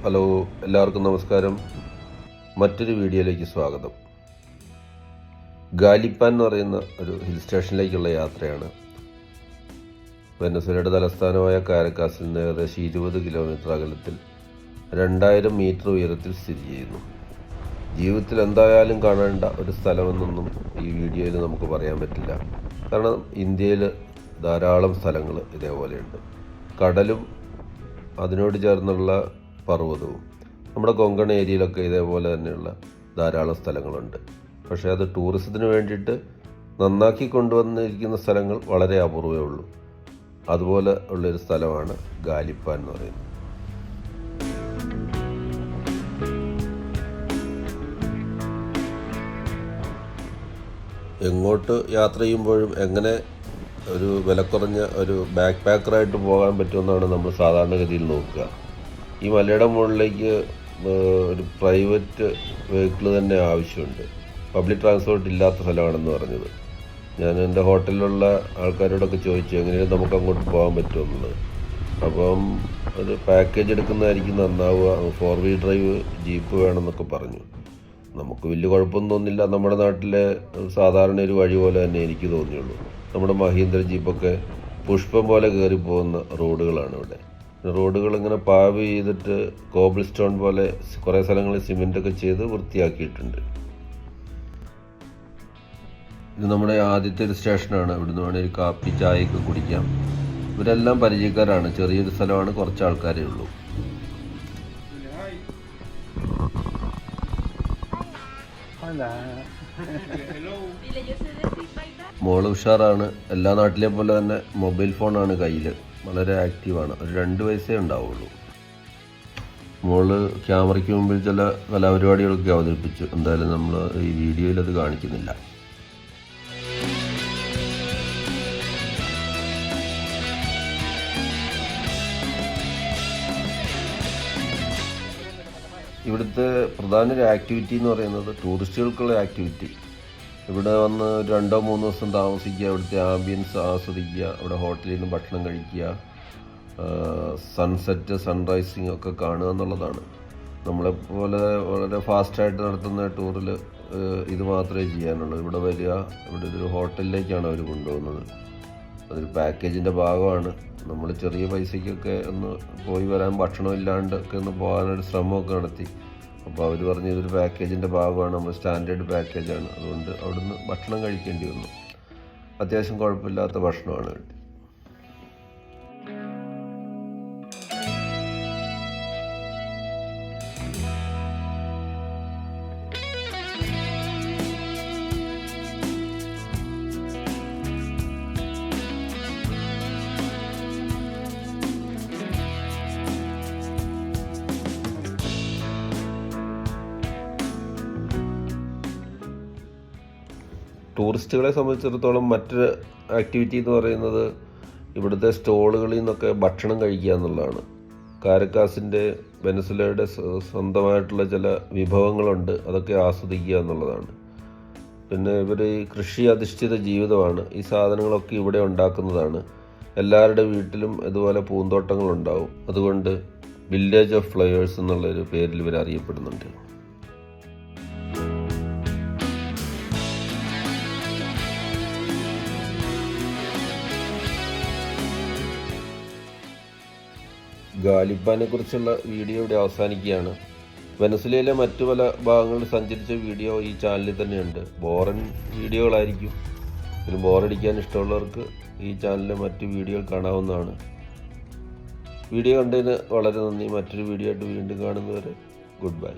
Hello, എല്ലാവർക്കും നമസ്കാരം. മറ്റൊരു വീഡിയോയിലേക്ക് സ്വാഗതം. ഗാലിപ്പാൻ എന്ന് പറയുന്ന ഒരു ഹിൽ സ്റ്റേഷനിലേക്കുള്ള യാത്രയാണ്. വെനസ്വേലയുടെ തലസ്ഥാനമായ കാരക്കാസിൽ നിന്ന് ഏകദേശം 20 കിലോമീറ്റർ അകലത്തിൽ 2000 മീറ്റർ ഉയരത്തിൽ സ്ഥിതി ചെയ്യുന്നു. ജീവിതത്തിൽ എന്തായാലും കാണേണ്ട ഒരു സ്ഥലമെന്നൊന്നും ഈ വീഡിയോയിൽ നമുക്ക് പറയാൻ പറ്റില്ല. കാരണം ഇന്ത്യയിൽ ധാരാളം സ്ഥലങ്ങൾ ഇതേപോലെയുണ്ട്. കടലും അതിനോട് ചേർന്നുള്ള പർവ്വതവും. നമ്മുടെ കൊങ്കൺ ഏരിയയിലൊക്കെ ഇതേപോലെ തന്നെയുള്ള ധാരാളം സ്ഥലങ്ങളുണ്ട്. പക്ഷേ അത് ടൂറിസത്തിന് വേണ്ടിയിട്ട് നന്നാക്കി കൊണ്ടുവന്നിരിക്കുന്ന സ്ഥലങ്ങൾ വളരെ അപൂർവമേ ഉള്ളൂ. അതുപോലെ ഉള്ളൊരു സ്ഥലമാണ് ഗാലിപ്പാൻ എന്ന് പറയുന്നത്. എങ്ങോട്ട് യാത്ര ചെയ്യുമ്പോഴും എങ്ങനെ ഒരു വിലക്കുറഞ്ഞ ഒരു ബാക്ക് പാക്കറായിട്ട് പോകാൻ പറ്റുമെന്നാണ് നമ്മൾ സാധാരണഗതിയിൽ നോക്കുക. ഈ മലയുടെ മുകളിലേക്ക് ഒരു പ്രൈവറ്റ് വെഹിക്കിൾ തന്നെ ആവശ്യമുണ്ട്. പബ്ലിക് ട്രാൻസ്പോർട്ട് ഇല്ലാത്ത സ്ഥലമാണെന്ന് പറഞ്ഞത്. ഞാൻ എൻ്റെ ഹോട്ടലിലുള്ള ആൾക്കാരോടൊക്കെ ചോദിച്ചു എങ്ങനെയാണ് നമുക്ക് അങ്ങോട്ട് പോകാൻ പറ്റുമെന്നുള്ളത്. അപ്പം ഒരു പാക്കേജ് എടുക്കുന്നതായിരിക്കും നന്നാവുക, 4 വീൽ ഡ്രൈവ് ജീപ്പ് വേണമെന്നൊക്കെ പറഞ്ഞു. നമുക്ക് വലിയ കുഴപ്പമൊന്നും തോന്നില്ല. നമ്മുടെ നാട്ടിലെ സാധാരണ ഒരു വഴി പോലെ തന്നെ എനിക്ക് തോന്നിയുള്ളൂ. നമ്മുടെ മഹീന്ദ്ര ജീപ്പൊക്കെ പുഷ്പം പോലെ കയറിപ്പോകുന്ന റോഡുകളാണ് ഇവിടെ. റോഡുകൾ ഇങ്ങനെ പാവ് ചെയ്തിട്ട് കോബിൾ സ്റ്റോൺ പോലെ കുറേ സ്ഥലങ്ങളിൽ സിമെൻ്റൊക്കെ ചെയ്ത് വൃത്തിയാക്കിയിട്ടുണ്ട്. ഇത് നമ്മുടെ ആദ്യത്തെ ഒരു സ്റ്റേഷനാണ്. ഇവിടുന്ന് വേണമെങ്കിൽ ഒരു കാപ്പി ചായയൊക്കെ കുടിക്കാം. ഇവരെല്ലാം പരിചയക്കാരാണ്. ചെറിയൊരു സ്ഥലമാണ്, കുറച്ച് ആൾക്കാരേ ഉള്ളൂ. മോള് ഉഷാറാണ്. എല്ലാ നാട്ടിലെ പോലെ തന്നെ മൊബൈൽ ഫോണാണ് കയ്യിൽ. വളരെ ആക്റ്റീവാണ്. ഒരു 2 വയസ്സേ ഉണ്ടാവുള്ളൂ. മോള് ക്യാമറയ്ക്ക് മുമ്പിൽ ചില കലാപരിപാടികളൊക്കെ അവതരിപ്പിച്ചു. എന്തായാലും നമ്മൾ ഈ വീഡിയോയിൽ അത് കാണിക്കുന്നില്ല. ഇവിടുത്തെ പ്രധാന ഒരു ആക്ടിവിറ്റി എന്ന് പറയുന്നത് ടൂറിസ്റ്റുകൾക്കുള്ള ആക്ടിവിറ്റി. ഇവിടെ വന്ന് 2-3 ദിവസം താമസിക്കുക, ഇവിടുത്തെ ആംബിയൻസ് ആസ്വദിക്കുക, ഇവിടെ ഹോട്ടലിൽ നിന്ന് ഭക്ഷണം കഴിക്കുക, സൺസെറ്റ് സൺറൈസിങ് ഒക്കെ കാണുക എന്നുള്ളതാണ്. നമ്മളെപ്പോലെ വളരെ ഫാസ്റ്റായിട്ട് നടത്തുന്ന ടൂറിൽ ഇത് മാത്രമേ ചെയ്യാനുള്ളൂ. ഇവിടെ വരിക, ഇവിടെ ഒരു ഹോട്ടലിലേക്കാണ് അവർ കൊണ്ടുപോകുന്നത്. അതൊരു പാക്കേജിൻ്റെ ഭാഗമാണ്. നമ്മൾ ചെറിയ പൈസയ്ക്കൊക്കെ ഒന്ന് പോയി വരാൻ, ഭക്ഷണം ഇല്ലാണ്ടൊക്കെ ഒന്ന് പോകാനൊരു ശ്രമമൊക്കെ നടത്തി. അപ്പോൾ അവർ പറഞ്ഞു ഇതൊരു പാക്കേജിൻ്റെ ഭാഗമാണ്, നമ്മൾ സ്റ്റാൻഡേർഡ് പാക്കേജാണ്, അതുകൊണ്ട് അവിടുന്ന് ഭക്ഷണം കഴിക്കേണ്ടി വന്നു. അത്യാവശ്യം കുഴപ്പമില്ലാത്ത ഭക്ഷണമാണ് കിട്ടി. ടൂറിസ്റ്റുകളെ സംബന്ധിച്ചിടത്തോളം മറ്റൊരു ആക്ടിവിറ്റി എന്ന് പറയുന്നത് ഇവിടുത്തെ സ്റ്റോളുകളിൽ നിന്നൊക്കെ ഭക്ഷണം കഴിക്കുക എന്നുള്ളതാണ്. കാരക്കാസിൻ്റെ വെനസ്വേലയുടെ സ്വന്തമായിട്ടുള്ള ചില വിഭവങ്ങളുണ്ട്, അതൊക്കെ ആസ്വദിക്കുക എന്നുള്ളതാണ്. പിന്നെ ഇവർ കൃഷി അധിഷ്ഠിത ജീവിതമാണ്. ഈ സാധനങ്ങളൊക്കെ ഇവിടെ ഉണ്ടാക്കുന്നതാണ്. എല്ലാവരുടെ വീട്ടിലും ഇതുപോലെ പൂന്തോട്ടങ്ങളുണ്ടാവും. അതുകൊണ്ട് വില്ലേജ് ഓഫ് ഫ്ലവേഴ്സ് എന്നുള്ളൊരു പേരിൽ ഇവർ അറിയപ്പെടുന്നുണ്ട്. ഗാലിപ്പാനെ കുറിച്ചുള്ള വീഡിയോ ഇവിടെ അവസാനിക്കുകയാണ്. വെനസ്വേലയിലെ മറ്റു പല ഭാഗങ്ങളിൽ സഞ്ചരിച്ച വീഡിയോ ഈ ചാനലിൽ തന്നെയുണ്ട്. ബോറൻ വീഡിയോകളായിരിക്കും. ഇതിൽ ബോറടിക്കാൻ ഇഷ്ടമുള്ളവർക്ക് ഈ ചാനലിലെ മറ്റു വീഡിയോകൾ കാണാവുന്നതാണ്. വീഡിയോ കണ്ടതിന് വളരെ നന്ദി. മറ്റൊരു വീഡിയോ ആയിട്ട് വീണ്ടും കാണുന്നവരെ ഗുഡ് ബൈ.